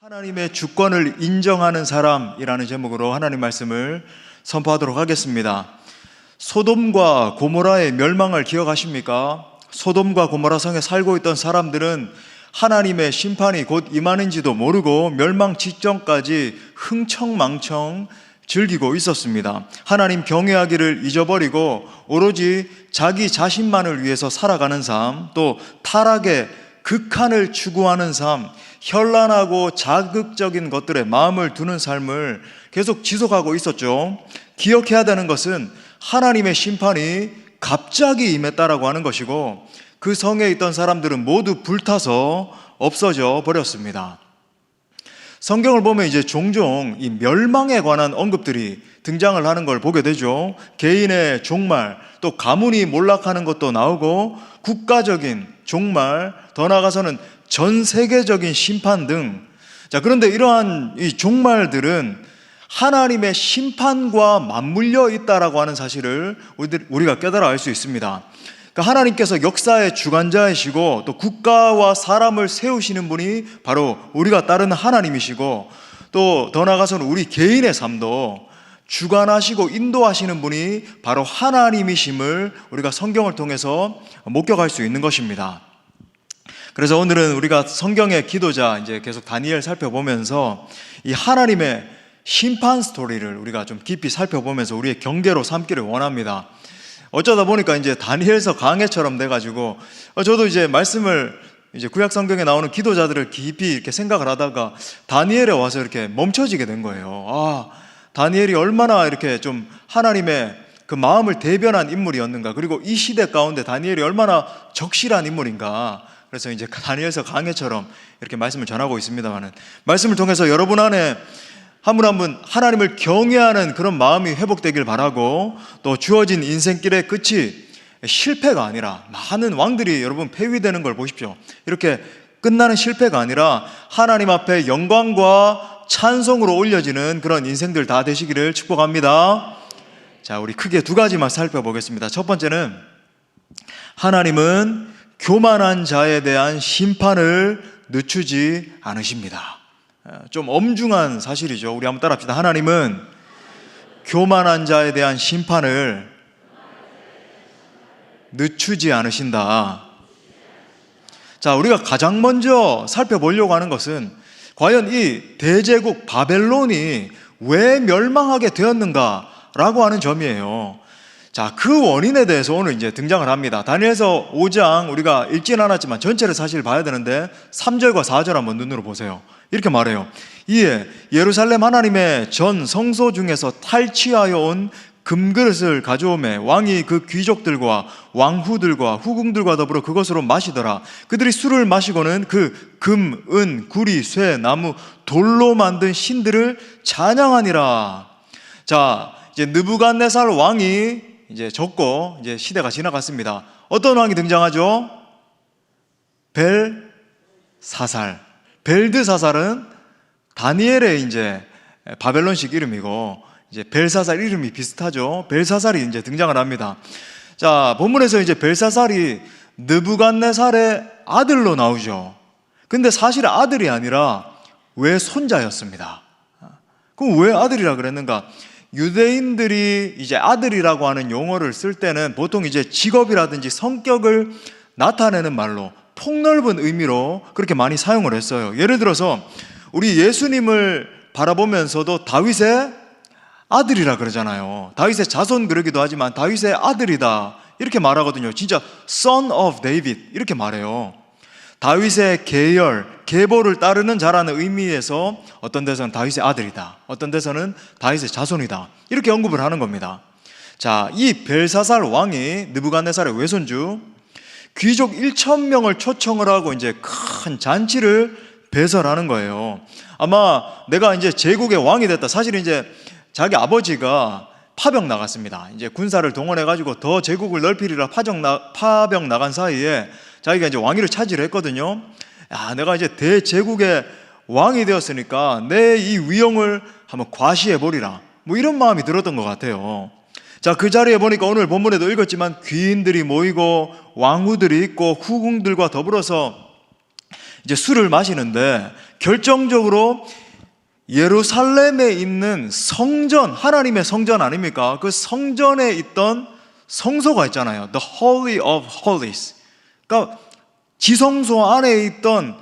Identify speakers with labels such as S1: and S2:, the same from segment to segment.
S1: 하나님의 주권을 인정하는 사람이라는 제목으로 하나님 말씀을 선포하도록 하겠습니다. 소돔과 고모라의 멸망을 기억하십니까? 소돔과 고모라 성에 살고 있던 사람들은 하나님의 심판이 곧 임하는지도 모르고 멸망 직전까지 흥청망청 즐기고 있었습니다. 하나님 경외하기를 잊어버리고 오로지 자기 자신만을 위해서 살아가는 삶, 또 타락의 극한을 추구하는 삶, 현란하고 자극적인 것들에 마음을 두는 삶을 계속 지속하고 있었죠. 기억해야 되는 것은 하나님의 심판이 갑자기 임했다라고 하는 것이고, 그 성에 있던 사람들은 모두 불타서 없어져 버렸습니다. 성경을 보면 이제 종종 이 멸망에 관한 언급들이 등장을 하는 걸 보게 되죠. 개인의 종말, 또 가문이 몰락하는 것도 나오고, 국가적인 종말, 더 나아가서는 전 세계적인 심판 등. 그런데 이러한 이 종말들은 하나님의 심판과 맞물려 있다라고 하는 사실을 우리가 깨달아 알 수 있습니다. 그러니까 하나님께서 역사의 주관자이시고, 또 국가와 사람을 세우시는 분이 바로 우리가 따르는 하나님이시고, 또 더 나아가서는 우리 개인의 삶도 주관하시고 인도하시는 분이 바로 하나님이심을 우리가 성경을 통해서 목격할 수 있는 것입니다. 그래서 오늘은 우리가 성경의 기도자 이제 계속 다니엘 살펴보면서 이 하나님의 심판 스토리를 우리가 좀 깊이 살펴보면서 우리의 경계로 삼기를 원합니다. 어쩌다 보니까 이제 다니엘서 강해처럼 돼가지고 저도 이제 말씀을 이제 구약 성경에 나오는 기도자들을 깊이 이렇게 생각을 하다가 다니엘에 와서 이렇게 멈춰지게 된 거예요. 다니엘이 얼마나 이렇게 좀 하나님의 그 마음을 대변한 인물이었는가, 그리고 이 시대 가운데 다니엘이 얼마나 적실한 인물인가. 그래서 이제 다니엘서 강해처럼 이렇게 말씀을 전하고 있습니다만은, 말씀을 통해서 여러분 안에 한 분 한 분 하나님을 경외하는 그런 마음이 회복되길 바라고, 또 주어진 인생길의 끝이 실패가 아니라, 많은 왕들이 여러분 폐위되는 걸 보십시오. 이렇게 끝나는 실패가 아니라 하나님 앞에 영광과 찬송으로 올려지는 그런 인생들 다 되시기를 축복합니다. 자, 우리 크게 두 가지만 살펴보겠습니다. 첫 번째는, 하나님은 교만한 자에 대한 심판을 늦추지 않으십니다. 좀 엄중한 사실이죠. 우리 한번 따라합시다. 하나님은 교만한 자에 대한 심판을 늦추지 않으신다. 자, 우리가 가장 먼저 살펴보려고 하는 것은 과연 이 대제국 바벨론이 왜 멸망하게 되었는가라고 하는 점이에요. 자, 그 원인에 대해서 오늘 이제 등장을 합니다. 다니엘서 5장 우리가 읽지는 않았지만 전체를 사실 봐야 되는데 3절과 4절 한번 눈으로 보세요. 이렇게 말해요. 이에 예루살렘 하나님의 전 성소 중에서 탈취하여 온 금그릇을 가져오매 왕이 그 귀족들과 왕후들과 후궁들과 더불어 그것으로 마시더라. 그들이 술을 마시고는 그 금, 은, 구리, 쇠, 나무, 돌로 만든 신들을 찬양하니라. 자, 이제 느부갓네살 왕이 이제 적고 이제 시대가 지나갔습니다. 어떤 왕이 등장하죠? 벨사살. 벨드사살은 다니엘의 이제 바벨론식 이름이고, 이제 벨사살 이름이 비슷하죠. 벨사살이 이제 등장을 합니다. 자, 본문에서 이제 벨사살이 느부갓네살의 아들로 나오죠. 근데 사실 아들이 아니라 외손자였습니다. 그럼 왜 아들이라 그랬는가? 유대인들이 이제 아들이라고 하는 용어를 쓸 때는 보통 이제 직업이라든지 성격을 나타내는 말로 폭넓은 의미로 그렇게 많이 사용을 했어요. 예를 들어서 우리 예수님을 바라보면서도 다윗의 아들이라 그러잖아요. 다윗의 자손 그러기도 하지만 다윗의 아들이다 이렇게 말하거든요. 진짜 son of David 이렇게 말해요. 다윗의 계열, 계보를 따르는 자라는 의미에서 어떤 데서는 다윗의 아들이다, 어떤 데서는 다윗의 자손이다 이렇게 언급을 하는 겁니다. 자, 이 벨사살 왕이 느부갓네살의 외손주, 귀족 1,000명을 초청을 하고 이제 큰 잔치를 배설하는 거예요. 아마 내가 이제 제국의 왕이 됐다. 사실 이제 자기 아버지가 파병 나갔습니다. 이제 군사를 동원해가지고 더 제국을 넓히리라 파병 나간 사이에 자기가 이제 왕위를 차지를 했거든요. 야, 내가 이제 대제국의 왕이 되었으니까 내 이 위용을 한번 과시해버리라, 뭐 이런 마음이 들었던 것 같아요. 자, 그 자리에 보니까 오늘 본문에도 읽었지만 귀인들이 모이고 왕후들이 있고 후궁들과 더불어서 이제 술을 마시는데 결정적으로 예루살렘에 있는 성전, 하나님의 성전 아닙니까? 그 성전에 있던 성소가 있잖아요. The Holy of Holies. 그러니까 지성소 안에 있던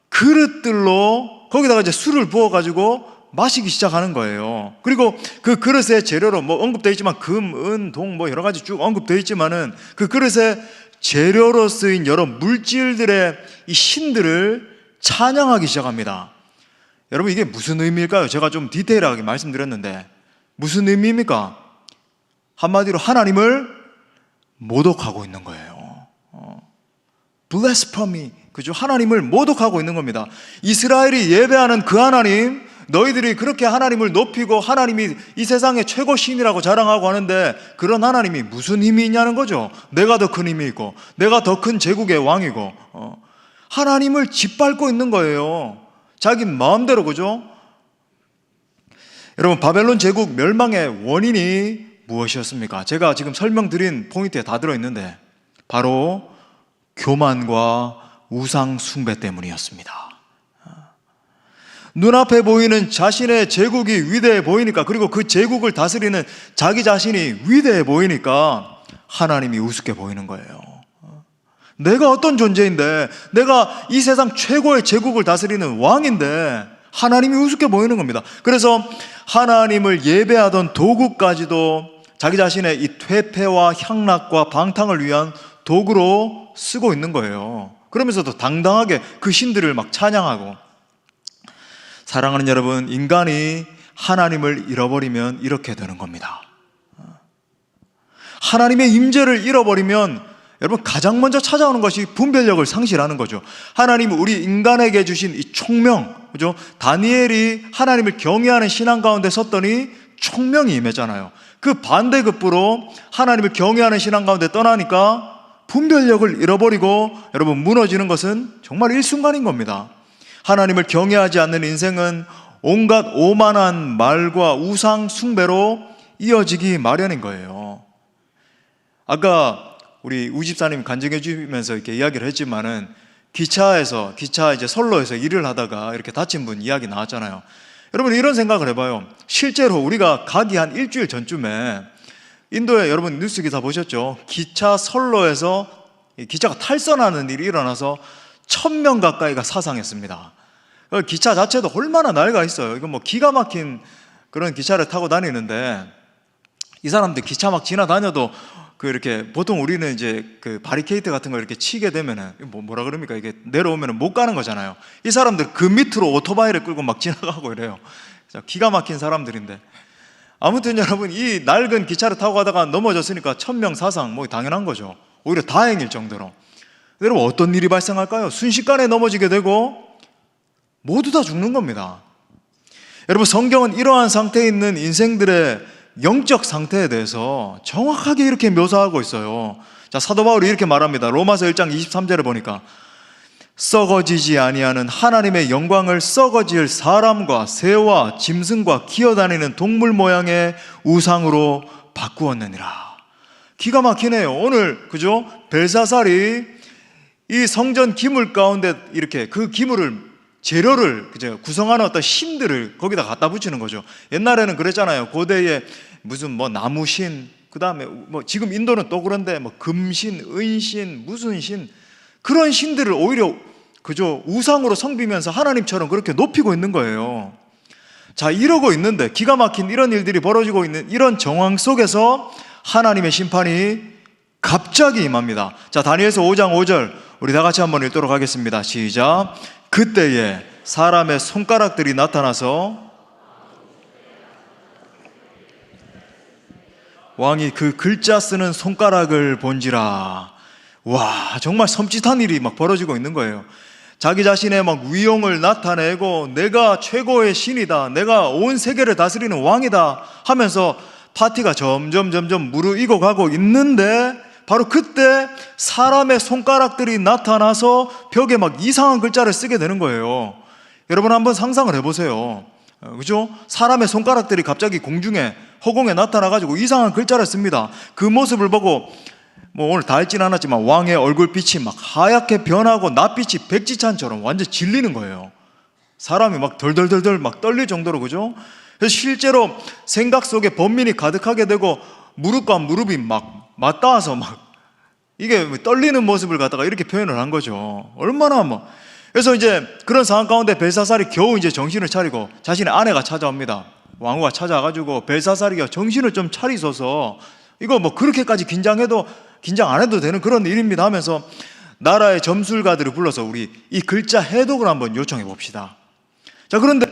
S1: 그릇들로 거기다가 이제 술을 부어가지고 마시기 시작하는 거예요. 그리고 그 그릇의 재료로 뭐 언급되어 있지만 금, 은, 동 뭐 여러 가지 쭉 언급되어 있지만은 그 그릇의 재료로 쓰인 여러 물질들의 이 신들을 찬양하기 시작합니다. 여러분 이게 무슨 의미일까요? 제가 좀 디테일하게 말씀드렸는데 무슨 의미입니까? 한마디로 하나님을 모독하고 있는 거예요. blasphemy, 그죠? 하나님을 모독하고 있는 겁니다. 이스라엘이 예배하는 그 하나님, 너희들이 그렇게 하나님을 높이고 하나님이 이 세상의 최고 신이라고 자랑하고 하는데 그런 하나님이 무슨 힘이 있냐는 거죠. 내가 더 큰 힘이 있고 내가 더 큰 제국의 왕이고 하나님을 짓밟고 있는 거예요. 자기 마음대로, 그죠? 여러분 바벨론 제국 멸망의 원인이 무엇이었습니까? 제가 지금 설명드린 포인트에 다 들어있는데 바로 교만과 우상 숭배 때문이었습니다. 눈앞에 보이는 자신의 제국이 위대해 보이니까, 그리고 그 제국을 다스리는 자기 자신이 위대해 보이니까 하나님이 우습게 보이는 거예요. 내가 어떤 존재인데, 내가 이 세상 최고의 제국을 다스리는 왕인데 하나님이 우습게 보이는 겁니다. 그래서 하나님을 예배하던 도구까지도 자기 자신의 이 퇴폐와 향락과 방탕을 위한 도구로 쓰고 있는 거예요. 그러면서도 당당하게 그 신들을 막 찬양하고. 사랑하는 여러분, 인간이 하나님을 잃어버리면 이렇게 되는 겁니다. 하나님의 임재를 잃어버리면 여러분 가장 먼저 찾아오는 것이 분별력을 상실하는 거죠. 하나님 우리 인간에게 주신 이 총명, 그죠? 다니엘이 하나님을 경외하는 신앙 가운데 섰더니 총명이 임했잖아요. 그 반대급부로 하나님을 경외하는 신앙 가운데 떠나니까 분별력을 잃어버리고 여러분 무너지는 것은 정말 일순간인 겁니다. 하나님을 경외하지 않는 인생은 온갖 오만한 말과 우상 숭배로 이어지기 마련인 거예요. 아까 우리 우집사님 간증해 주면서 이렇게 이야기를 했지만은 기차 이제 선로에서 일을 하다가 이렇게 다친 분 이야기 나왔잖아요. 여러분 이런 생각을 해봐요. 실제로 우리가 가기 한 일주일 전쯤에 인도에 여러분 뉴스 기사 보셨죠? 기차 선로에서 기차가 탈선하는 일이 일어나서 1000명 가까이가 사상했습니다. 기차 자체도 얼마나 낡아 있어요. 이건 뭐 기가 막힌 그런 기차를 타고 다니는데 이 사람들 기차 막 지나다녀도 그 이렇게 보통 우리는 이제 그 바리케이트 같은 거 이렇게 치게 되면은 뭐라 그럽니까? 이게 내려오면은 못 가는 거잖아요. 이 사람들 그 밑으로 오토바이를 끌고 막 지나가고 이래요. 기가 막힌 사람들인데. 아무튼 여러분 이 낡은 기차를 타고 가다가 넘어졌으니까 1000명 사상 뭐 당연한 거죠. 오히려 다행일 정도로. 여러분 어떤 일이 발생할까요? 순식간에 넘어지게 되고 모두 다 죽는 겁니다. 여러분 성경은 이러한 상태에 있는 인생들의 영적 상태에 대해서 정확하게 이렇게 묘사하고 있어요. 자, 사도 바울이 이렇게 말합니다. 로마서 1장 23절에 보니까 썩어지지 아니하는 하나님의 영광을 썩어질 사람과 새와 짐승과 기어다니는 동물 모양의 우상으로 바꾸었느니라. 기가 막히네요. 오늘 그죠? 벨사살이 이 성전 기물 가운데 이렇게 그 기물을 재료를 그죠? 구성하는 어떤 신들을 거기다 갖다 붙이는 거죠. 옛날에는 그랬잖아요. 고대에 무슨 뭐 나무신, 그 다음에 뭐 지금 인도는 또 그런데 뭐 금신, 은신, 무슨 신, 그런 신들을 오히려 그죠? 우상으로 섬기면서 하나님처럼 그렇게 높이고 있는 거예요. 자, 이러고 있는데 기가 막힌 이런 일들이 벌어지고 있는 이런 정황 속에서 하나님의 심판이 갑자기 임합니다. 자, 다니엘서 5장 5절 우리 다 같이 한번 읽도록 하겠습니다. 시작. 그때에 사람의 손가락들이 나타나서 왕이 그 글자 쓰는 손가락을 본지라. 와, 정말 섬찟한 일이 막 벌어지고 있는 거예요. 자기 자신의 막 위용을 나타내고 내가 최고의 신이다, 내가 온 세계를 다스리는 왕이다 하면서 파티가 점점 무르익어 가고 있는데 바로 그때 사람의 손가락들이 나타나서 벽에 막 이상한 글자를 쓰게 되는 거예요. 여러분 한번 상상을 해보세요. 그죠? 사람의 손가락들이 갑자기 공중에 허공에 나타나가지고 이상한 글자를 씁니다. 그 모습을 보고 뭐 오늘 다 읽진 않았지만 왕의 얼굴빛이 막 하얗게 변하고 낯빛이 백지찬처럼 완전 질리는 거예요. 사람이 막 덜덜덜덜 막 떨릴 정도로, 그죠? 그래서 실제로 생각 속에 번민이 가득하게 되고 무릎과 무릎이 막 맞닿아서 막 이게 떨리는 모습을 갖다가 이렇게 표현을 한 거죠. 얼마나 뭐. 그래서 이제 그런 상황 가운데 벨사살이 겨우 이제 정신을 차리고 자신의 아내가 찾아옵니다. 왕후가 찾아와가지고 벨사살이가 정신을 좀 차리소서, 이거 뭐 그렇게까지 긴장해도 긴장 안 해도 되는 그런 일입니다 하면서 나라의 점술가들을 불러서 우리 이 글자 해독을 한번 요청해 봅시다. 자, 그런데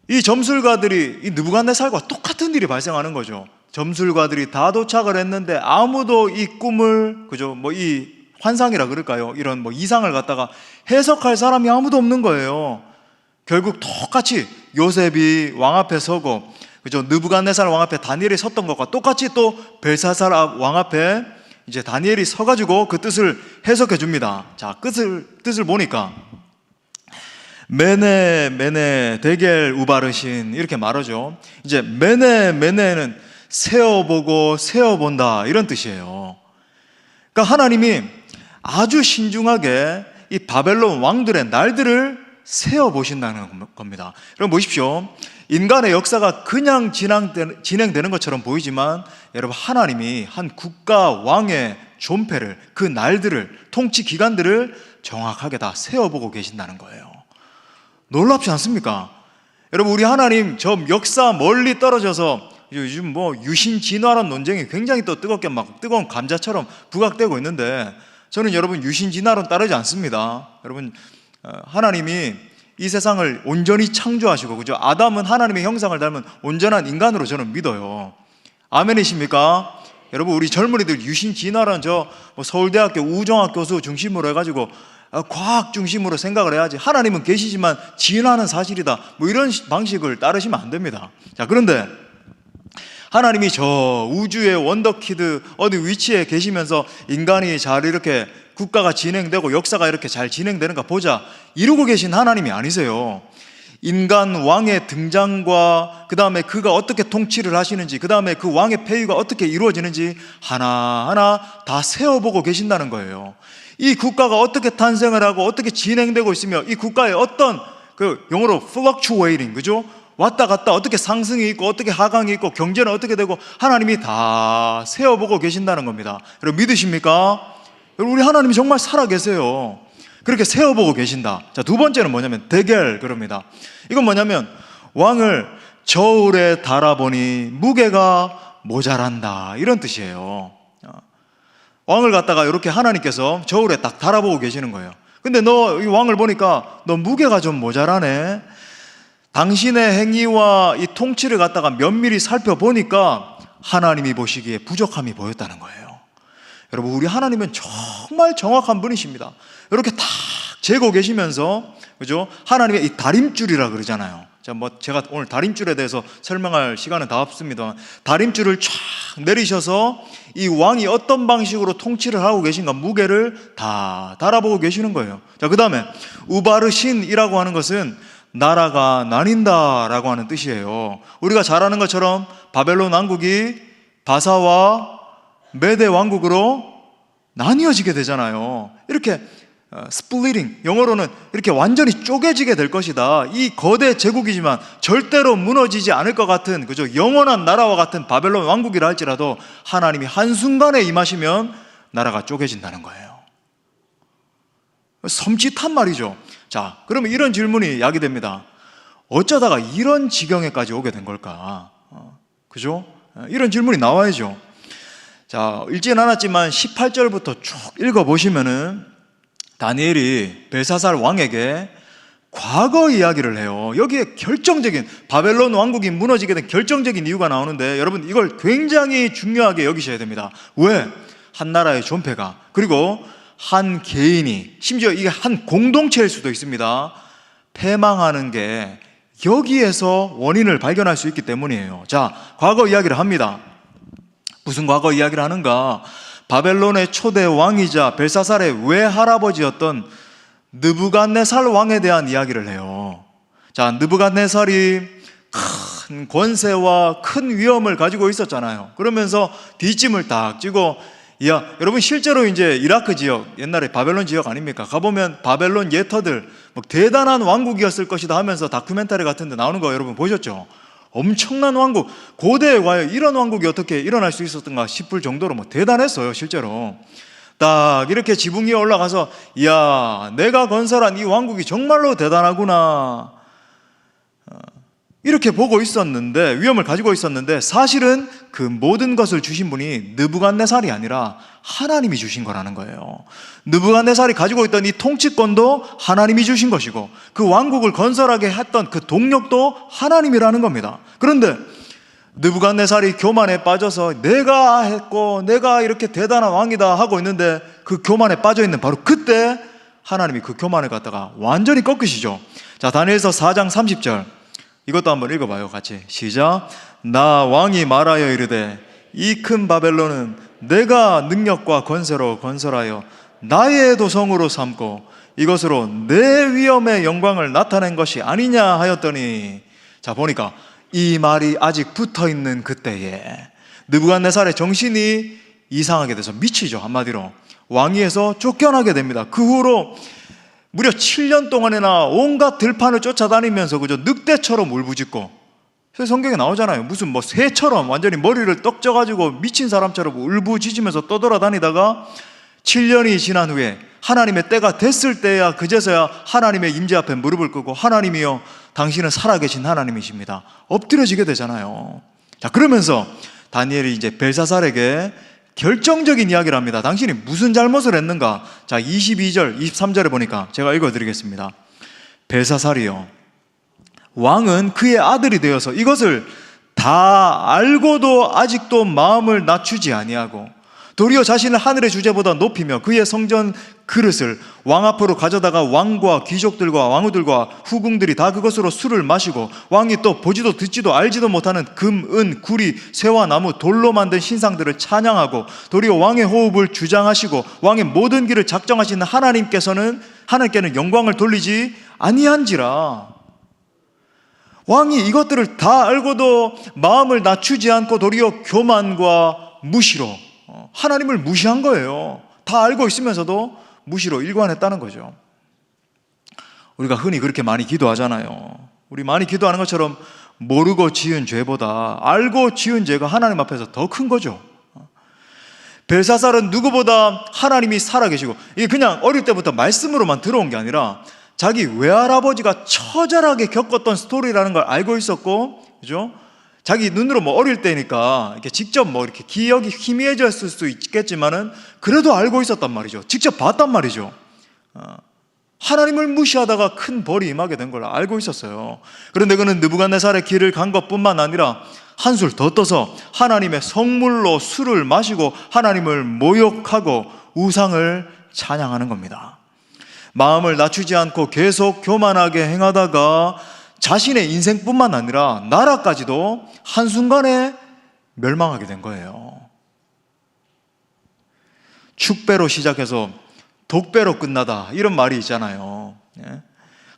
S1: 이 점술가들이 이 느부갓네살과 똑같은 일이 발생하는 거죠. 점술가들이 다 도착을 했는데 아무도 이 꿈을, 그죠, 뭐 이 환상이라 그럴까요, 이런 뭐 이상을 갖다가 해석할 사람이 아무도 없는 거예요. 결국 똑같이 요셉이 왕 앞에 서고, 그죠, 느부갓네살 왕 앞에 다니엘이 섰던 것과 똑같이 또 벨사살 왕 앞에 이제 다니엘이 서가지고 그 뜻을 해석해 줍니다. 자, 뜻을 보니까 메네 메네 데겔 우바르신 이렇게 말하죠. 이제 메네 메네는 세어보고 세어본다 이런 뜻이에요. 그러니까 하나님이 아주 신중하게 이 바벨론 왕들의 날들을 세어보신다는 겁니다. 여러분 보십시오. 인간의 역사가 그냥 진행되는 것처럼 보이지만 여러분, 하나님이 한 국가 왕의 존폐를, 그 날들을, 통치 기간들을 정확하게 다 세어보고 계신다는 거예요. 놀랍지 않습니까? 여러분, 우리 하나님 저 역사 멀리 떨어져서 요즘 뭐 유신 진화론 논쟁이 굉장히 또 뜨겁게 막 뜨거운 감자처럼 부각되고 있는데, 저는 여러분 유신 진화론 따르지 않습니다. 여러분, 하나님이 이 세상을 온전히 창조하시고, 그죠? 아담은 하나님의 형상을 닮은 온전한 인간으로 저는 믿어요. 아멘이십니까? 여러분, 우리 젊은이들 유신 진화론 뭐 서울대학교 우정학 교수 중심으로 해가지고 과학 중심으로 생각을 해야지, 하나님은 계시지만 진화는 사실이다, 뭐 이런 방식을 따르시면 안 됩니다. 자, 그런데 하나님이 저 우주의 원더키드 어디 위치에 계시면서 인간이 잘 이렇게 국가가 진행되고 역사가 이렇게 잘 진행되는가 보자 이러고 계신 하나님이 아니세요. 인간 왕의 등장과 그 다음에 그가 어떻게 통치를 하시는지, 그 다음에 그 왕의 폐위가 어떻게 이루어지는지 하나하나 다 세어보고 계신다는 거예요. 이 국가가 어떻게 탄생을 하고 어떻게 진행되고 있으며, 이 국가의 어떤 그 영어로 fluctuating, 그죠? 왔다 갔다 어떻게 상승이 있고 어떻게 하강이 있고 경제는 어떻게 되고 하나님이 다 세어보고 계신다는 겁니다. 여러분 믿으십니까? 여러분, 우리 하나님이 정말 살아계세요. 그렇게 세어보고 계신다. 자, 두 번째는 뭐냐면 데겔 그럽니다. 이건 뭐냐면 왕을 저울에 달아보니 무게가 모자란다 이런 뜻이에요. 왕을 갖다가 이렇게 하나님께서 저울에 딱 달아보고 계시는 거예요. 근데 너 이 왕을 보니까 너 무게가 좀 모자라네. 당신의 행위와 이 통치를 갖다가 면밀히 살펴보니까 하나님이 보시기에 부족함이 보였다는 거예요. 여러분, 우리 하나님은 정말 정확한 분이십니다. 이렇게 딱 재고 계시면서, 그죠? 하나님의 이 다림줄이라 그러잖아요. 자, 뭐 제가 오늘 다림줄에 대해서 설명할 시간은 다 없습니다. 다림줄을 쫙 내리셔서 이 왕이 어떤 방식으로 통치를 하고 계신가 무게를 다 달아보고 계시는 거예요. 자, 그 다음에 우바르신이라고 하는 것은 나라가 나뉜다라고 하는 뜻이에요. 우리가 잘 아는 것처럼 바벨론 왕국이 바사와 메대 왕국으로 나뉘어지게 되잖아요. 이렇게 스플리팅, 영어로는 이렇게 완전히 쪼개지게 될 것이다. 이 거대 제국이지만 절대로 무너지지 않을 것 같은, 그죠, 영원한 나라와 같은 바벨론 왕국이라 할지라도 하나님이 한순간에 임하시면 나라가 쪼개진다는 거예요. 섬찟한 말이죠. 자, 그러면 이런 질문이 야기됩니다. 어쩌다가 이런 지경에까지 오게 된 걸까? 그죠? 이런 질문이 나와야죠. 자, 읽지는 않았지만 18절부터 쭉 읽어보시면은 다니엘이 벨사살 왕에게 과거 이야기를 해요. 여기에 결정적인, 바벨론 왕국이 무너지게 된 결정적인 이유가 나오는데, 여러분 이걸 굉장히 중요하게 여기셔야 됩니다. 왜? 한 나라의 존폐가, 그리고 한 개인이, 심지어 이게 한 공동체일 수도 있습니다, 패망하는 게 여기에서 원인을 발견할 수 있기 때문이에요. 자, 과거 이야기를 합니다. 무슨 과거 이야기를 하는가? 바벨론의 초대 왕이자 벨사살의 외할아버지였던 느부갓네살 왕에 대한 이야기를 해요. 자, 느부갓네살이 큰 권세와 큰 위엄을 가지고 있었잖아요. 그러면서 뒷짐을 딱 쥐고 야, 여러분 실제로 이제 이라크 지역, 옛날에 바벨론 지역 아닙니까? 가보면 바벨론 예터들, 뭐 대단한 왕국이었을 것이다 하면서 다큐멘터리 같은 데 나오는 거 여러분 보셨죠? 엄청난 왕국, 고대에 과연 이런 왕국이 어떻게 일어날 수 있었던가 싶을 정도로 뭐 대단했어요, 실제로. 딱 이렇게 지붕 위에 올라가서, 이야, 내가 건설한 이 왕국이 정말로 대단하구나, 이렇게 보고 있었는데, 위험을 가지고 있었는데, 사실은 그 모든 것을 주신 분이 느부갓네살이 아니라 하나님이 주신 거라는 거예요. 느부갓네살이 가지고 있던 이 통치권도 하나님이 주신 것이고, 그 왕국을 건설하게 했던 그 동력도 하나님이라는 겁니다. 그런데 느부갓네살이 교만에 빠져서 내가 했고 내가 이렇게 대단한 왕이다 하고 있는데, 그 교만에 빠져 있는 바로 그때 하나님이 그 교만을 갖다가 완전히 꺾으시죠. 자, 다니엘서 4장 30절, 이것도 한번 읽어봐요, 같이. 시작. 나 왕이 말하여 이르되 이 큰 바벨론은 내가 능력과 권세로 건설하여 나의 도성으로 삼고 이것으로 내 위엄의 영광을 나타낸 것이 아니냐 하였더니, 자, 보니까 이 말이 아직 붙어있는 그때에 느부갓네살의 정신이 이상하게 돼서 미치죠. 한마디로 왕위에서 쫓겨나게 됩니다. 그 후로 무려 7년 동안이나 온갖 들판을 쫓아다니면서 그저 늑대처럼 울부짖고, 성경에 나오잖아요. 무슨 뭐 새처럼 완전히 머리를 떡져가지고 미친 사람처럼 울부짖으면서 떠돌아다니다가 7년이 지난 후에 하나님의 때가 됐을 때야 그제서야 하나님의 임재 앞에 무릎을 꿇고, 하나님이여 당신은 살아계신 하나님이십니다, 엎드려지게 되잖아요. 자, 그러면서 다니엘이 이제 벨사살에게 결정적인 이야기를 합니다. 당신이 무슨 잘못을 했는가? 자, 22절, 23절에 보니까 제가 읽어드리겠습니다. 벨사살이요, 왕은 그의 아들이 되어서 이것을 다 알고도 아직도 마음을 낮추지 아니하고 도리어 자신을 하늘의 주제보다 높이며 그의 성전 그릇을 왕 앞으로 가져다가 왕과 귀족들과 왕후들과 후궁들이 다 그것으로 술을 마시고, 왕이 또 보지도 듣지도 알지도 못하는 금, 은, 구리, 쇠와 나무, 돌로 만든 신상들을 찬양하고, 도리어 왕의 호흡을 주장하시고 왕의 모든 길을 작정하시는 하나님께는 영광을 돌리지 아니한지라. 왕이 이것들을 다 알고도 마음을 낮추지 않고 도리어 교만과 무시로 하나님을 무시한 거예요. 다 알고 있으면서도 무시로 일관했다는 거죠. 우리가 흔히 그렇게 많이 기도하잖아요. 우리 많이 기도하는 것처럼 모르고 지은 죄보다 알고 지은 죄가 하나님 앞에서 더 큰 거죠. 벨사살은 누구보다 하나님이 살아계시고, 이게 그냥 어릴 때부터 말씀으로만 들어온 게 아니라 자기 외할아버지가 처절하게 겪었던 스토리라는 걸 알고 있었고, 그죠? 자기 눈으로 뭐 어릴 때니까 이렇게 직접 뭐 이렇게 기억이 희미해졌을 수 있겠지만은 그래도 알고 있었단 말이죠. 직접 봤단 말이죠. 하나님을 무시하다가 큰 벌이 임하게 된 걸 알고 있었어요. 그런데 그는 느부갓네살의 길을 간 것뿐만 아니라 한술 더 떠서 하나님의 성물로 술을 마시고 하나님을 모욕하고 우상을 찬양하는 겁니다. 마음을 낮추지 않고 계속 교만하게 행하다가 자신의 인생뿐만 아니라 나라까지도 한순간에 멸망하게 된 거예요. 축배로 시작해서 독배로 끝나다, 이런 말이 있잖아요.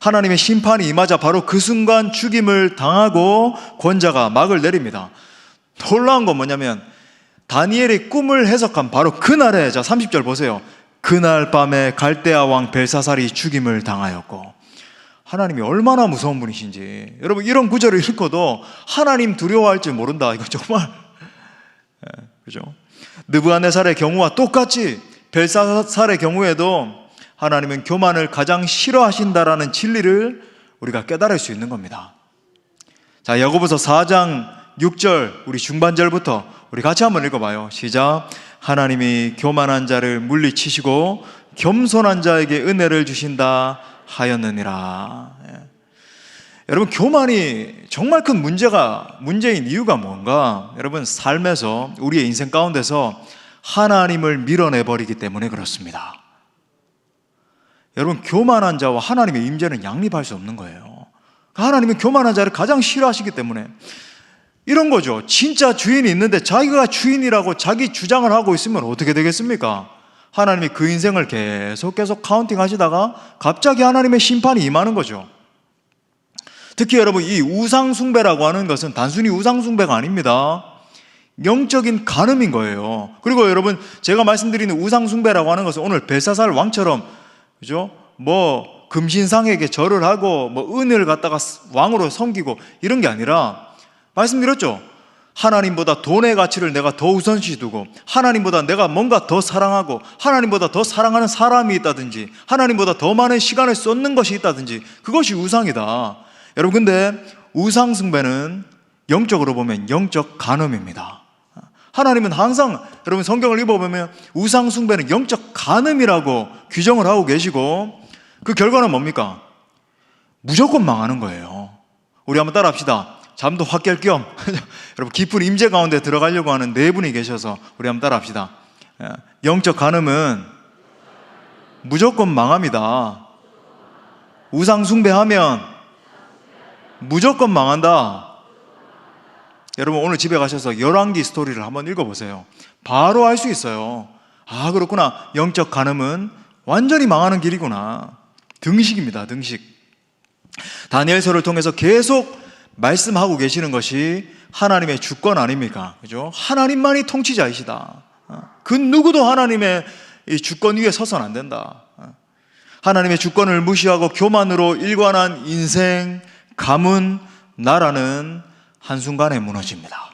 S1: 하나님의 심판이 임하자 바로 그 순간 죽임을 당하고 권자가 막을 내립니다. 놀라운 건 뭐냐면 다니엘이 꿈을 해석한 바로 그날에, 자 30절 보세요. 그날 밤에 갈대아 왕 벨사살이 죽임을 당하였고. 하나님이 얼마나 무서운 분이신지, 여러분 이런 구절을 읽고도 하나님 두려워할 줄 모른다, 이거 정말, 그죠? 느부갓네살의 경우와 똑같이 벨사살의 경우에도 하나님은 교만을 가장 싫어하신다라는 진리를 우리가 깨달을 수 있는 겁니다. 자, 야고보서 4장 6절, 우리 중반절부터 우리 같이 한번 읽어봐요. 시작. 하나님이 교만한 자를 물리치시고 겸손한 자에게 은혜를 주신다 하였느니라. 여러분, 교만이 정말 큰 문제인 이유가 뭔가? 여러분, 삶에서, 우리의 인생 가운데서 하나님을 밀어내버리기 때문에 그렇습니다. 여러분, 교만한 자와 하나님의 임재는 양립할 수 없는 거예요. 하나님은 교만한 자를 가장 싫어하시기 때문에 이런 거죠. 진짜 주인이 있는데 자기가 주인이라고 자기 주장을 하고 있으면 어떻게 되겠습니까? 하나님이 그 인생을 계속 카운팅 하시다가 갑자기 하나님의 심판이 임하는 거죠. 특히 여러분, 이 우상숭배라고 하는 것은 단순히 우상숭배가 아닙니다. 영적인 간음인 거예요. 그리고 여러분, 제가 말씀드리는 우상숭배라고 하는 것은 오늘 벨사살 왕처럼, 그죠? 뭐 금신상에게 절을 하고 뭐 은을 갖다가 왕으로 섬기고 이런 게 아니라, 말씀드렸죠. 하나님보다 돈의 가치를 내가 더 우선시 두고, 하나님보다 내가 뭔가 더 사랑하고, 하나님보다 더 사랑하는 사람이 있다든지, 하나님보다 더 많은 시간을 쏟는 것이 있다든지, 그것이 우상이다. 여러분, 근데 우상 숭배는 영적으로 보면 영적 간음입니다. 하나님은 항상, 여러분 성경을 읽어보면 우상 숭배는 영적 간음이라고 규정을 하고 계시고, 그 결과는 뭡니까? 무조건 망하는 거예요. 우리 한번 따라 합시다. 잠도 확 깰 겸 여러분, 깊은 임재 가운데 들어가려고 하는 네 분이 계셔서 우리 한번 따라 합시다. 영적 간음은 무조건 망합니다. 우상 숭배하면 무조건 망한다. 여러분, 오늘 집에 가셔서 열왕기 스토리를 한번 읽어보세요. 바로 알 수 있어요. 아, 그렇구나. 영적 간음은 완전히 망하는 길이구나. 등식입니다. 등식. 다니엘서를 통해서 계속 말씀하고 계시는 것이 하나님의 주권 아닙니까? 그죠? 하나님만이 통치자이시다. 그 누구도 하나님의 이 주권 위에 서서는 안 된다. 하나님의 주권을 무시하고 교만으로 일관한 인생, 가문, 나라는 한순간에 무너집니다.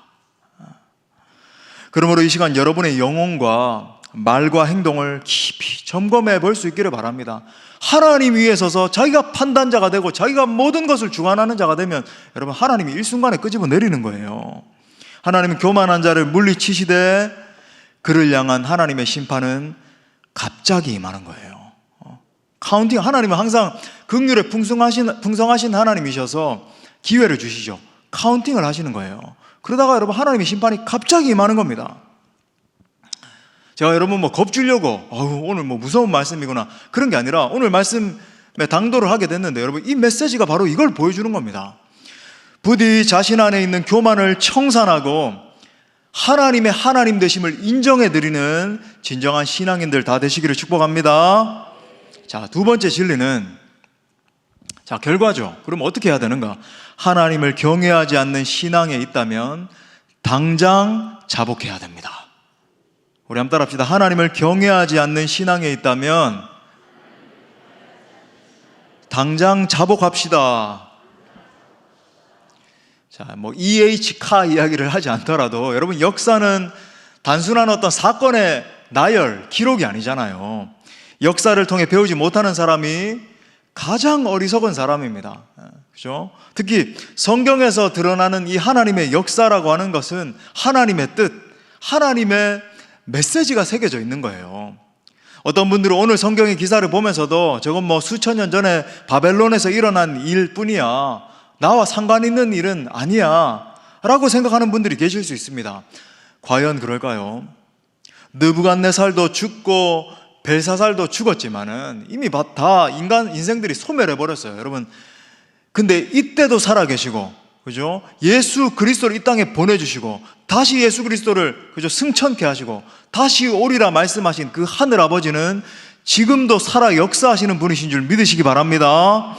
S1: 그러므로 이 시간 여러분의 영혼과 말과 행동을 깊이 점검해 볼 수 있기를 바랍니다. 하나님 위에 서서 자기가 판단자가 되고 자기가 모든 것을 주관하는 자가 되면, 여러분, 하나님이 일순간에 끄집어 내리는 거예요. 하나님은 교만한 자를 물리치시되 그를 향한 하나님의 심판은 갑자기 임하는 거예요. 카운팅, 하나님은 항상 긍휼에 풍성하신 하나님이셔서 기회를 주시죠. 카운팅을 하시는 거예요. 그러다가 여러분, 하나님의 심판이 갑자기 임하는 겁니다. 제가 여러분 뭐 겁주려고 오늘 뭐 무서운 말씀이구나 그런 게 아니라, 오늘 말씀에 당도를 하게 됐는데, 여러분, 이 메시지가 바로 이걸 보여주는 겁니다. 부디 자신 안에 있는 교만을 청산하고 하나님의 하나님 되심을 인정해드리는 진정한 신앙인들 다 되시기를 축복합니다. 자, 두 번째 진리는, 자, 결과죠. 그럼 어떻게 해야 되는가? 하나님을 경외하지 않는 신앙에 있다면 당장 자복해야 됩니다. 우리 한번 따라 합시다. 하나님을 경외하지 않는 신앙에 있다면 당장 자복합시다. 자, 뭐 EH카 이야기를 하지 않더라도, 여러분, 역사는 단순한 어떤 사건의 나열, 기록이 아니잖아요. 역사를 통해 배우지 못하는 사람이 가장 어리석은 사람입니다. 그죠? 특히 성경에서 드러나는 이 하나님의 역사라고 하는 것은 하나님의 뜻, 하나님의 메시지가 새겨져 있는 거예요. 어떤 분들은 오늘 성경의 기사를 보면서도 저건 뭐 수천 년 전에 바벨론에서 일어난 일뿐이야, 나와 상관 있는 일은 아니야 라고 생각하는 분들이 계실 수 있습니다. 과연 그럴까요? 느부갓네살도 죽고 벨사살도 죽었지만은 이미 다 인생들이 소멸해 버렸어요. 여러분, 근데 이때도 살아계시고, 그죠? 예수 그리스도를 이 땅에 보내주시고 다시 예수 그리스도를, 그죠, 승천케 하시고 다시 오리라 말씀하신 그 하늘 아버지는 지금도 살아 역사하시는 분이신 줄 믿으시기 바랍니다.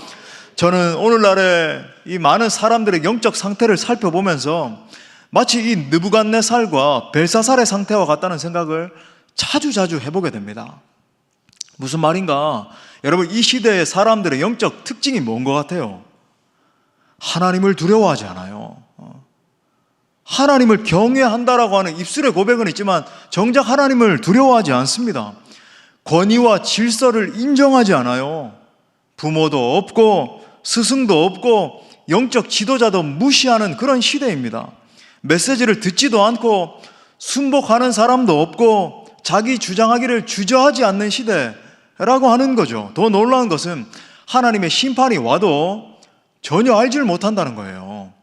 S1: 저는 오늘날의 이 많은 사람들의 영적 상태를 살펴보면서 마치 이 느부갓네살과 벨사살의 상태와 같다는 생각을 자주 해보게 됩니다. 무슨 말인가? 여러분, 이 시대의 사람들의 영적 특징이 뭔 것 같아요? 하나님을 두려워하지 않아요. 하나님을 경외한다라고 하는 입술의 고백은 있지만 정작 하나님을 두려워하지 않습니다. 권위와 질서를 인정하지 않아요. 부모도 없고 스승도 없고 영적 지도자도 무시하는 그런 시대입니다. 메시지를 듣지도 않고 순복하는 사람도 없고 자기 주장하기를 주저하지 않는 시대라고 하는 거죠. 더 놀라운 것은 하나님의 심판이 와도 전혀 알지를 못한다는 거예요.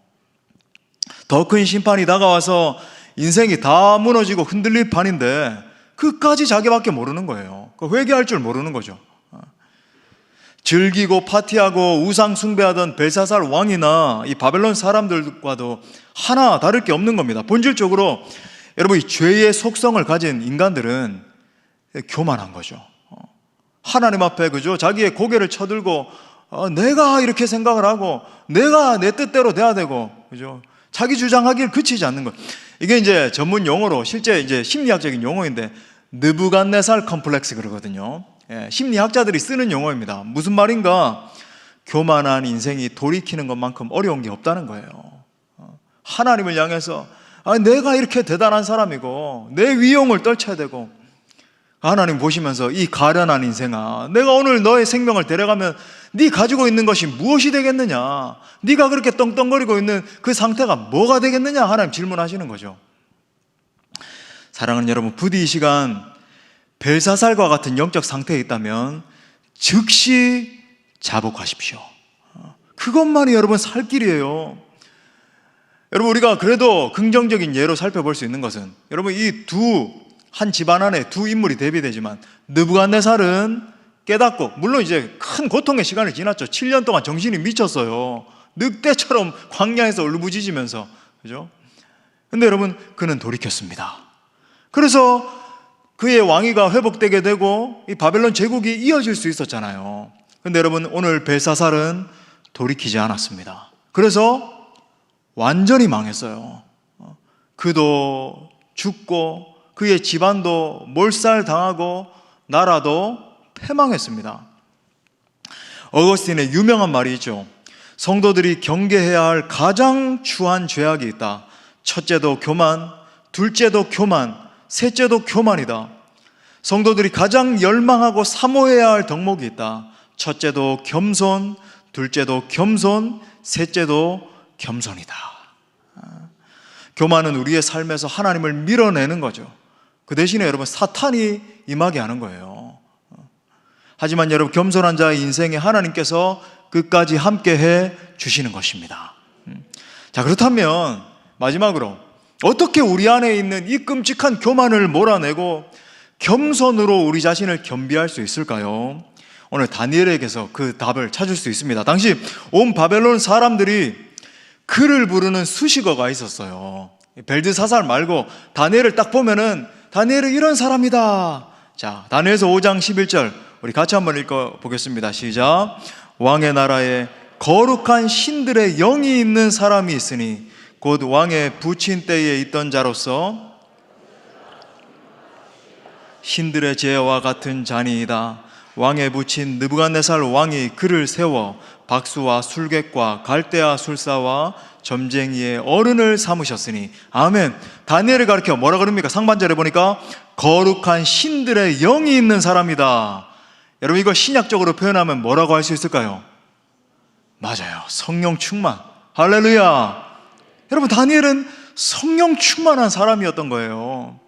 S1: 더 큰 심판이 다가와서 인생이 다 무너지고 흔들릴 판인데 그까지 자기밖에 모르는 거예요. 회개할 줄 모르는 거죠. 즐기고 파티하고 우상 숭배하던 벨사살 왕이나 이 바벨론 사람들과도 하나 다를 게 없는 겁니다. 본질적으로 여러분, 이 죄의 속성을 가진 인간들은 교만한 거죠. 하나님 앞에, 그죠, 자기의 고개를 쳐들고 내가 이렇게 생각을 하고 내가 내 뜻대로 돼야 되고, 그죠, 자기 주장하기를 그치지 않는 것. 이게 이제 전문 용어로 실제 이제 심리학적인 용어인데 느부갓네살 컴플렉스 그러거든요. 심리학자들이 쓰는 용어입니다. 무슨 말인가? 교만한 인생이 돌이키는 것만큼 어려운 게 없다는 거예요. 하나님을 향해서 내가 이렇게 대단한 사람이고 내 위용을 떨쳐야 되고, 하나님 보시면서 이 가련한 인생아, 내가 오늘 너의 생명을 데려가면 네 가지고 있는 것이 무엇이 되겠느냐? 네가 그렇게 떵떵거리고 있는 그 상태가 뭐가 되겠느냐? 하나님 질문하시는 거죠. 사랑하는 여러분, 부디 이 시간 벨사살과 같은 영적 상태에 있다면 즉시 자복하십시오. 그것만이 여러분 살 길이에요. 여러분, 우리가 그래도 긍정적인 예로 살펴볼 수 있는 것은, 여러분, 한 집안 안에 두 인물이 대비되지만 느부갓네살은 깨닫고, 물론 이제 큰 고통의 시간이 지났죠. 7년 동안 정신이 미쳤어요. 늑대처럼 광야에서 울부짖으면서, 그죠? 근데 여러분, 그는 돌이켰습니다. 그래서 그의 왕위가 회복되게 되고 이 바벨론 제국이 이어질 수 있었잖아요. 근데 여러분, 오늘 벨사살은 돌이키지 않았습니다. 그래서 완전히 망했어요. 그도 죽고 그의 집안도 몰살당하고 나라도 패망했습니다. 어거스틴의 유명한 말이 있죠. 성도들이 경계해야 할 가장 추한 죄악이 있다. 첫째도 교만, 둘째도 교만, 셋째도 교만이다. 성도들이 가장 열망하고 사모해야 할 덕목이 있다. 첫째도 겸손, 둘째도 겸손, 셋째도 겸손이다. 교만은 우리의 삶에서 하나님을 밀어내는 거죠. 그 대신에 여러분, 사탄이 임하게 하는 거예요. 하지만 여러분, 겸손한 자의 인생에 하나님께서 끝까지 함께해 주시는 것입니다. 자, 그렇다면 마지막으로 어떻게 우리 안에 있는 이 끔찍한 교만을 몰아내고 겸손으로 우리 자신을 겸비할 수 있을까요? 오늘 다니엘에게서 그 답을 찾을 수 있습니다. 당시 온 바벨론 사람들이 그를 부르는 수식어가 있었어요. 벨드사살 말고 다니엘을 딱 보면은 다니엘은 이런 사람이다. 자, 다니엘서 5장 11절 우리 같이 한번 읽어보겠습니다. 시작. 왕의 나라에 거룩한 신들의 영이 있는 사람이 있으니 곧 왕의 부친 때에 있던 자로서 신들의 제와 같은 자니이다. 왕의 부친 느부갓네살 왕이 그를 세워 박수와 술객과 갈대아 술사와 점쟁이의 어른을 삼으셨으니. 아멘. 다니엘을 가리켜 뭐라 그럽니까? 상반절에 보니까 거룩한 신들의 영이 있는 사람이다. 여러분, 이거 신약적으로 표현하면 뭐라고 할 수 있을까요? 맞아요. 성령 충만. 할렐루야. 여러분, 다니엘은 성령 충만한 사람이었던 거예요.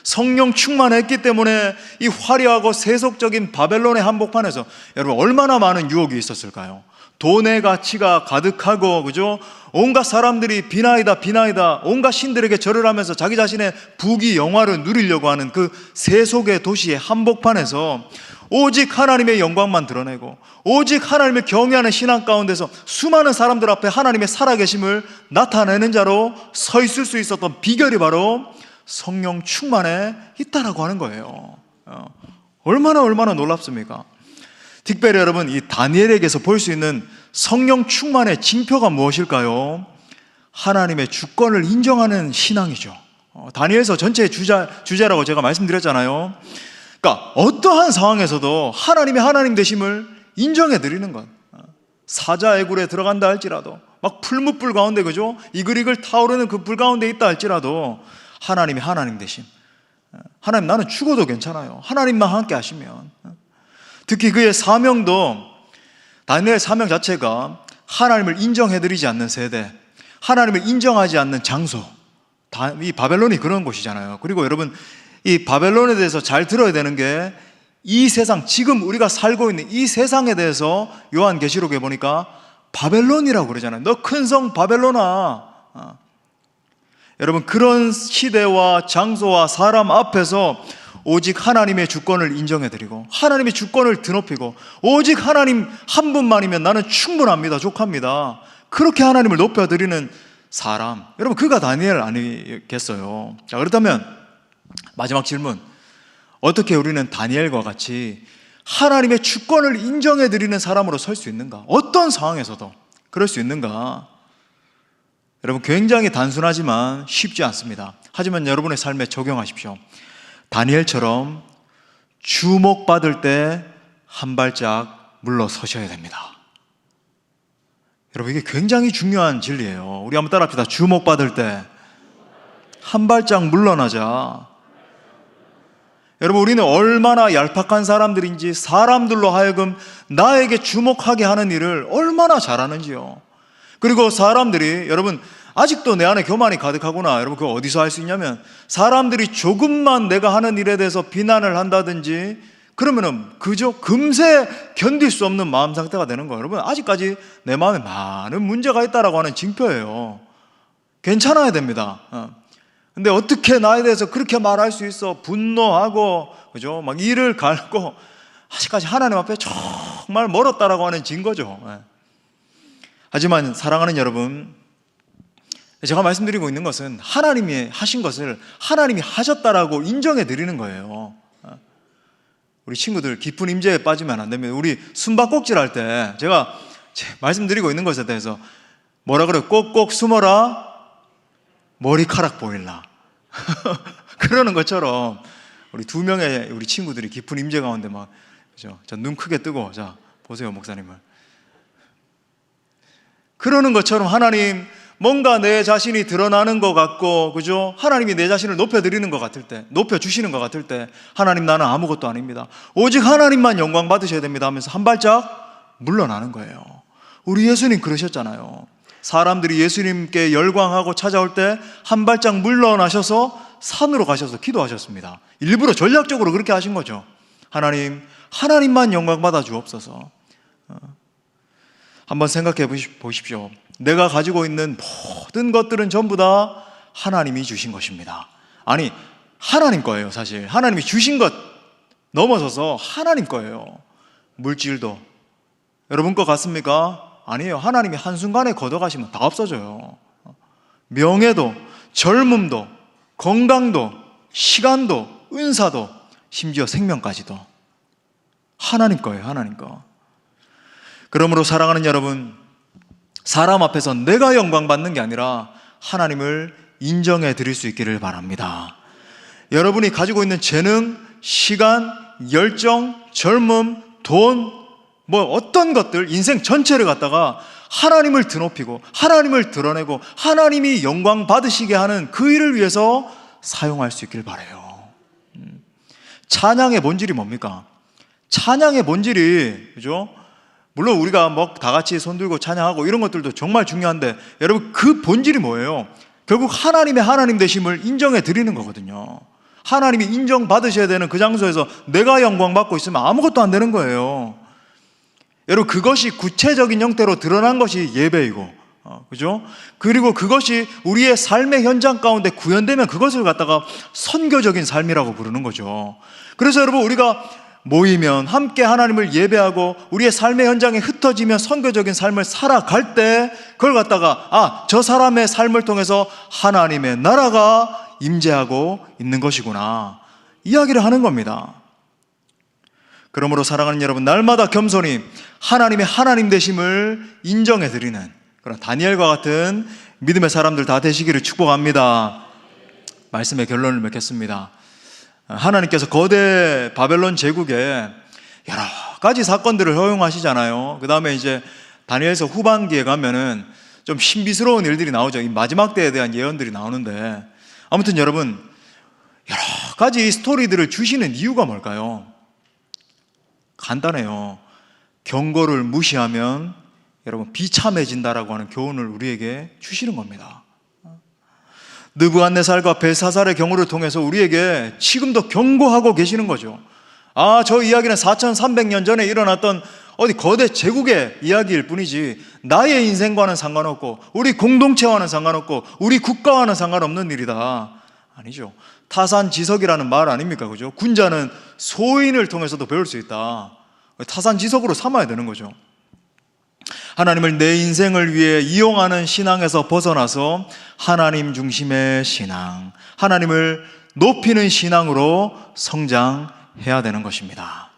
S1: 성령 충만했기 때문에 이 화려하고 세속적인 바벨론의 한복판에서 여러분 얼마나 많은 유혹이 있었을까요? 돈의 가치가 가득하고, 그죠? 온갖 사람들이 비나이다 비나이다 온갖 신들에게 절을 하면서 자기 자신의 부귀 영화를 누리려고 하는 그 세속의 도시의 한복판에서 오직 하나님의 영광만 드러내고 오직 하나님을 경외하는 신앙 가운데서 수많은 사람들 앞에 하나님의 살아계심을 나타내는 자로 서 있을 수 있었던 비결이 바로 성령 충만에 있다라고 하는 거예요. 얼마나 놀랍습니까? 특별히 여러분, 이 다니엘에게서 볼 수 있는 성령 충만의 징표가 무엇일까요? 하나님의 주권을 인정하는 신앙이죠. 다니엘서 전체의 주제라고 제가 말씀드렸잖아요. 그러니까 어떠한 상황에서도 하나님의 하나님 되심을 인정해 드리는 것. 사자 애굴에 들어간다 할지라도, 막 풀무불 가운데, 그죠? 이글이글 타오르는 그 불 가운데 있다 할지라도 하나님이 하나님 되심. 하나님, 나는 죽어도 괜찮아요. 하나님만 함께 하시면. 특히 그의 사명도, 다니엘 사명 자체가 하나님을 인정해드리지 않는 세대, 하나님을 인정하지 않는 장소, 이 바벨론이 그런 곳이잖아요. 그리고 여러분, 이 바벨론에 대해서 잘 들어야 되는 게, 이 세상, 지금 우리가 살고 있는 이 세상에 대해서 요한계시록에 보니까 바벨론이라고 그러잖아요. 너 큰 성 바벨론아. 여러분, 그런 시대와 장소와 사람 앞에서 오직 하나님의 주권을 인정해드리고 하나님의 주권을 드높이고 오직 하나님 한 분만이면 나는 충분합니다, 족합니다, 그렇게 하나님을 높여드리는 사람, 여러분, 그가 다니엘 아니겠어요? 자, 그렇다면 마지막 질문, 어떻게 우리는 다니엘과 같이 하나님의 주권을 인정해드리는 사람으로 설 수 있는가? 어떤 상황에서도 그럴 수 있는가? 여러분, 굉장히 단순하지만 쉽지 않습니다. 하지만 여러분의 삶에 적용하십시오. 다니엘처럼 주목받을 때 한 발짝 물러서셔야 됩니다. 여러분, 이게 굉장히 중요한 진리예요. 우리 한번 따라합시다. 주목받을 때 한 발짝 물러나자. 여러분, 우리는 얼마나 얄팍한 사람들인지 사람들로 하여금 나에게 주목하게 하는 일을 얼마나 잘하는지요. 그리고 사람들이, 여러분, 아직도 내 안에 교만이 가득하구나. 여러분, 그거 어디서 할 수 있냐면, 사람들이 조금만 내가 하는 일에 대해서 비난을 한다든지 그러면은 그저 금세 견딜 수 없는 마음 상태가 되는 거예요. 여러분, 아직까지 내 마음에 많은 문제가 있다라고 하는 징표예요. 괜찮아야 됩니다. 근데 어떻게 나에 대해서 그렇게 말할 수 있어? 분노하고, 그죠? 막 이를 갈고, 아직까지 하나님 앞에 정말 멀었다라고 하는 증거죠. 하지만 사랑하는 여러분, 제가 말씀드리고 있는 것은 하나님이 하신 것을 하나님이 하셨다라고 인정해 드리는 거예요. 우리 친구들 깊은 임재에 빠지면 안 됩니다. 우리 숨바꼭질 할 때 제가 말씀드리고 있는 것에 대해서 뭐라 그래요? 꼭꼭 숨어라, 머리카락 보일라. 그러는 것처럼 우리 두 명의 우리 친구들이 깊은 임재 가운데 막, 그죠? 저 눈 크게 뜨고, 자 보세요 목사님을. 그러는 것처럼 하나님, 뭔가 내 자신이 드러나는 것 같고, 그죠? 하나님이 내 자신을 높여드리는 것 같을 때, 높여주시는 것 같을 때, 하나님, 나는 아무것도 아닙니다, 오직 하나님만 영광 받으셔야 됩니다 하면서 한 발짝 물러나는 거예요. 우리 예수님 그러셨잖아요. 사람들이 예수님께 열광하고 찾아올 때 한 발짝 물러나셔서 산으로 가셔서 기도하셨습니다. 일부러 전략적으로 그렇게 하신 거죠. 하나님, 하나님만 영광 받아 주옵소서. 한번 생각해 보십시오. 내가 가지고 있는 모든 것들은 전부 다 하나님이 주신 것입니다. 아니, 하나님 거예요. 사실 하나님이 주신 것 넘어서서 하나님 거예요. 물질도 여러분 거 같습니까? 아니에요. 하나님이 한순간에 걷어가시면 다 없어져요. 명예도, 젊음도, 건강도, 시간도, 은사도, 심지어 생명까지도 하나님 거예요. 하나님 거. 그러므로 사랑하는 여러분, 사람 앞에서 내가 영광 받는 게 아니라 하나님을 인정해 드릴 수 있기를 바랍니다. 여러분이 가지고 있는 재능, 시간, 열정, 젊음, 돈, 뭐 어떤 것들, 인생 전체를 갖다가 하나님을 드높이고 하나님을 드러내고 하나님이 영광 받으시게 하는 그 일을 위해서 사용할 수 있기를 바라요. 찬양의 본질이 뭡니까? 찬양의 본질이, 그죠? 물론 우리가 뭐 다 같이 손 들고 찬양하고 이런 것들도 정말 중요한데, 여러분, 그 본질이 뭐예요? 결국 하나님의 하나님 되심을 인정해 드리는 거거든요. 하나님이 인정받으셔야 되는 그 장소에서 내가 영광 받고 있으면 아무것도 안 되는 거예요. 여러분, 그것이 구체적인 형태로 드러난 것이 예배이고, 그죠? 그리고 그것이 우리의 삶의 현장 가운데 구현되면 그것을 갖다가 선교적인 삶이라고 부르는 거죠. 그래서 여러분, 우리가 모이면 함께 하나님을 예배하고 우리의 삶의 현장에 흩어지면 선교적인 삶을 살아갈 때 그걸 갖다가 저 사람의 삶을 통해서 하나님의 나라가 임재하고 있는 것이구나, 이야기를 하는 겁니다. 그러므로 사랑하는 여러분, 날마다 겸손히 하나님의 하나님 되심을 인정해 드리는 그런 다니엘과 같은 믿음의 사람들 다 되시기를 축복합니다. 말씀의 결론을 맺겠습니다. 하나님께서 거대 바벨론 제국에 여러 가지 사건들을 허용하시잖아요. 그 다음에 이제 다니엘서 후반기에 가면은 좀 신비스러운 일들이 나오죠. 이 마지막 때에 대한 예언들이 나오는데, 아무튼 여러분, 여러 가지 스토리들을 주시는 이유가 뭘까요? 간단해요. 경고를 무시하면 여러분 비참해진다라고 하는 교훈을 우리에게 주시는 겁니다. 느부갓네살과 벨사살의 경우를 통해서 우리에게 지금도 경고하고 계시는 거죠. 저 이야기는 4300년 전에 일어났던 어디 거대 제국의 이야기일 뿐이지 나의 인생과는 상관없고 우리 공동체와는 상관없고 우리 국가와는 상관없는 일이다. 아니죠. 타산지석이라는 말 아닙니까? 그죠? 군자는 소인을 통해서도 배울 수 있다. 타산지석으로 삼아야 되는 거죠. 하나님을 내 인생을 위해 이용하는 신앙에서 벗어나서 하나님 중심의 신앙, 하나님을 높이는 신앙으로 성장해야 되는 것입니다.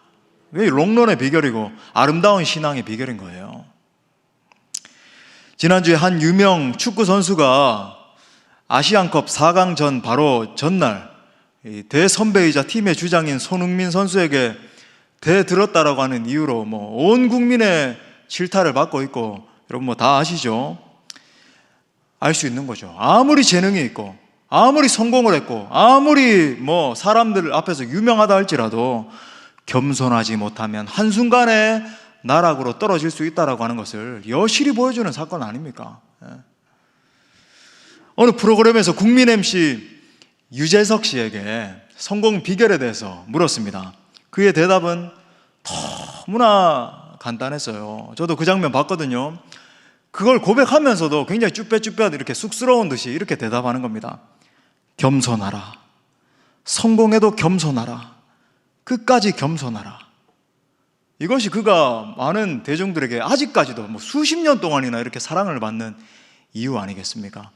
S1: 왜 롱런의 비결이고 아름다운 신앙의 비결인 거예요. 지난주에 한 유명 축구 선수가 아시안컵 4강전 바로 전날 대선배이자 팀의 주장인 손흥민 선수에게 대들었다라고 하는 이유로 온 국민의 질타를 받고 있고, 여러분 다 아시죠? 알 수 있는 거죠. 아무리 재능이 있고 아무리 성공을 했고 아무리 사람들 앞에서 유명하다 할지라도 겸손하지 못하면 한순간에 나락으로 떨어질 수 있다라고 하는 것을 여실히 보여주는 사건 아닙니까? 어느 프로그램에서 국민 MC 유재석 씨에게 성공 비결에 대해서 물었습니다. 그의 대답은 너무나 간단했어요. 저도 그 장면 봤거든요. 그걸 고백하면서도 굉장히 쭈뼛쭈뼛 이렇게 쑥스러운 듯이 이렇게 대답하는 겁니다. 겸손하라. 성공해도 겸손하라. 끝까지 겸손하라. 이것이 그가 많은 대중들에게 아직까지도 수십 년 동안이나 이렇게 사랑을 받는 이유 아니겠습니까?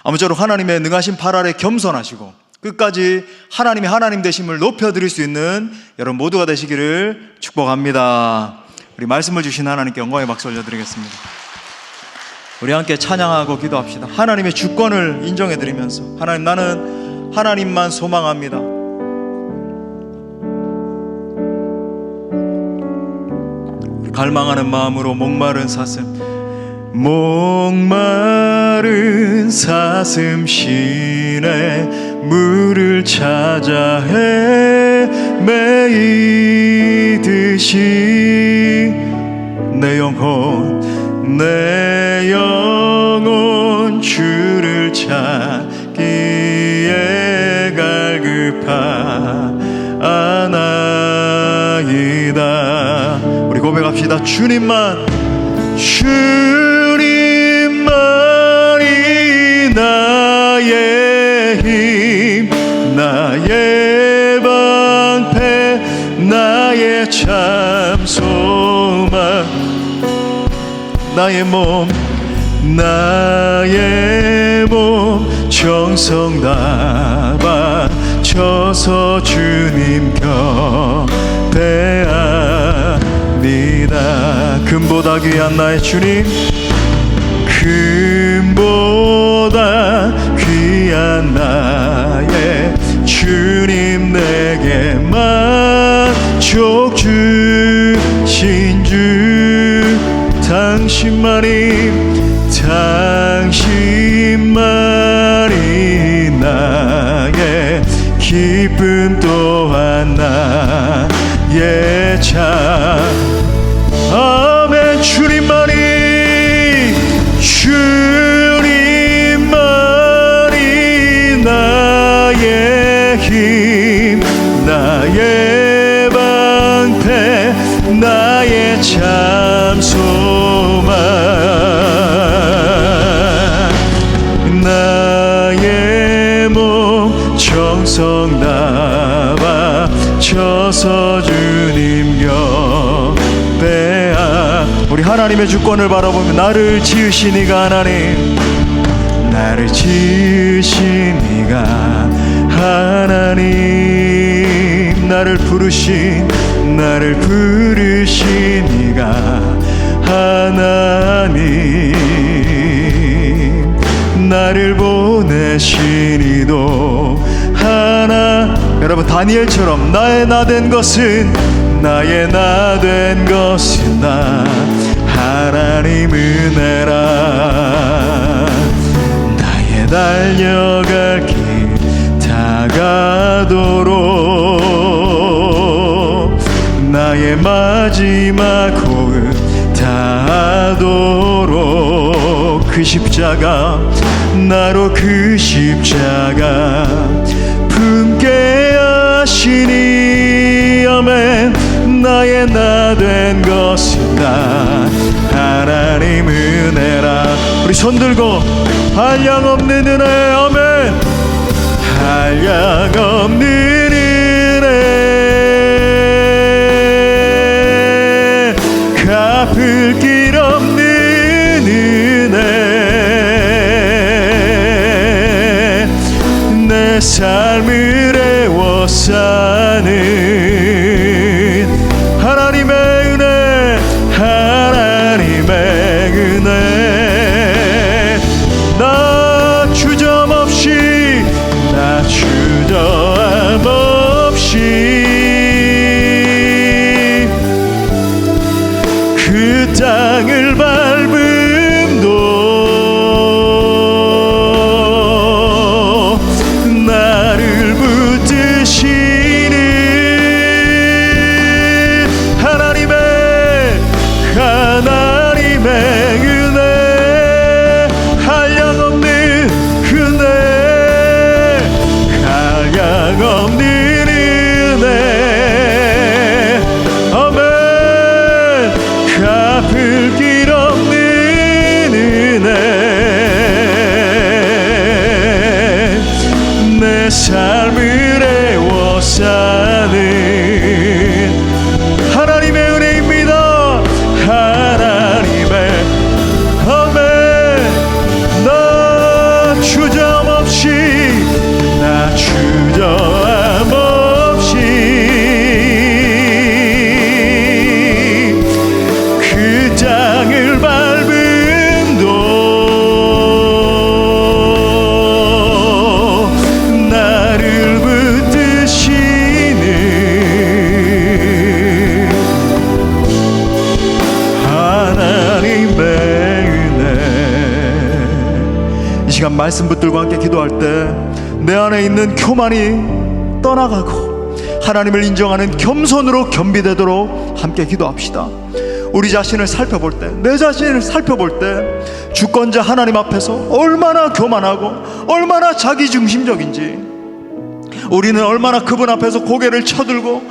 S1: 아무쪼록 하나님의 능하신 팔 아래 겸손하시고 끝까지 하나님이 하나님 되심을 높여드릴 수 있는 여러분 모두가 되시기를 축복합니다. 우리 말씀을 주신 하나님께 영광의 박수 올려드리겠습니다. 우리 함께 찬양하고 기도합시다. 하나님의 주권을 인정해드리면서, 하나님, 나는 하나님만 소망합니다. 갈망하는 마음으로 목마른 사슴 시내 물을 찾아 헤매이듯이 내 영혼 주를 찾기에 갈급하나이다. 우리 고백합시다. 주님만이 나의 힘, 나의 방패, 나의 참 소망, 나의 몸 정성 다 바쳐서 주님 곁에 아니다. 금보다 귀한 나의 주님, 금보다 귀한 나의 주님, 내게 만족 주신 주, 당신만이 나의 기쁨 또한 나의 참. 아멘. 주님만이 나의 힘, 나의 방패, 나의 참 소망, 나의 몸 정성 다 바쳐서 주님 곁에 우리 하나님의 주권을 바라보며 나를 지으신 이가 하나님, 나를 지으신 이가 하나님, 나를 부르신 이가 하나님, 나를 보내신 이도 하나. 여러분 다니엘처럼 나의 나 된 것은 나 하나님 은혜라. 나의 달려갈 길 다가도록, 나의 마지막 호흡 다하도록 그 십자가, 나로 그 십자가 품게 하시니. 아멘. 나의 나 된 것은 나 하나님 은혜라. 우리 손 들고 한량없는 은혜. 아멘. 한량없는 은혜, 갚을 길 없는 은혜, 내 삶을 애워 사는 하나님의 은혜, 하나님의 은혜. 삶을 애워 사는 하나님의 은혜입니다. 하나님의 아멘. 나 주저함없이 그 땅을 밟은 도 나를 붙드시는 하나님의 은혜. 이 시간 말씀 붙들고 함께 기도할 때 내 안에 있는 교만이 떠나가고 하나님을 인정하는 겸손으로 겸비되도록 함께 기도합시다. 우리 자신을 살펴볼 때, 내 자신을 살펴볼 때 주권자 하나님 앞에서 얼마나 교만하고 얼마나 자기중심적인지, 우리는 얼마나 그분 앞에서 고개를 쳐들고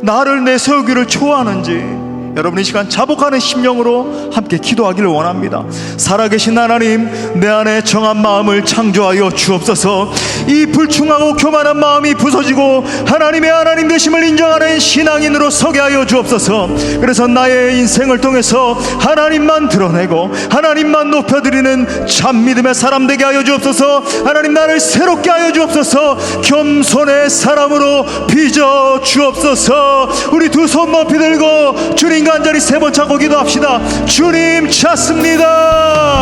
S1: 나를 내세우기를 좋아하는지, 여러분 이 시간 자복하는 심령으로 함께 기도하기를 원합니다. 살아계신 하나님, 내 안에 정한 마음을 창조하여 주옵소서. 이 불충하고 교만한 마음이 부서지고 하나님의 하나님 되심을 인정하는 신앙인으로 서게 하여 주옵소서. 그래서 나의 인생을 통해서 하나님만 드러내고 하나님만 높여드리는 참 믿음의 사람 되게 하여 주옵소서. 하나님, 나를 새롭게 하여 주옵소서. 겸손의 사람으로 빚어 주옵소서. 우리 두 손 높이 들고 주님 간절히 세 번 찾고 기도합시다. 주님 찾습니다.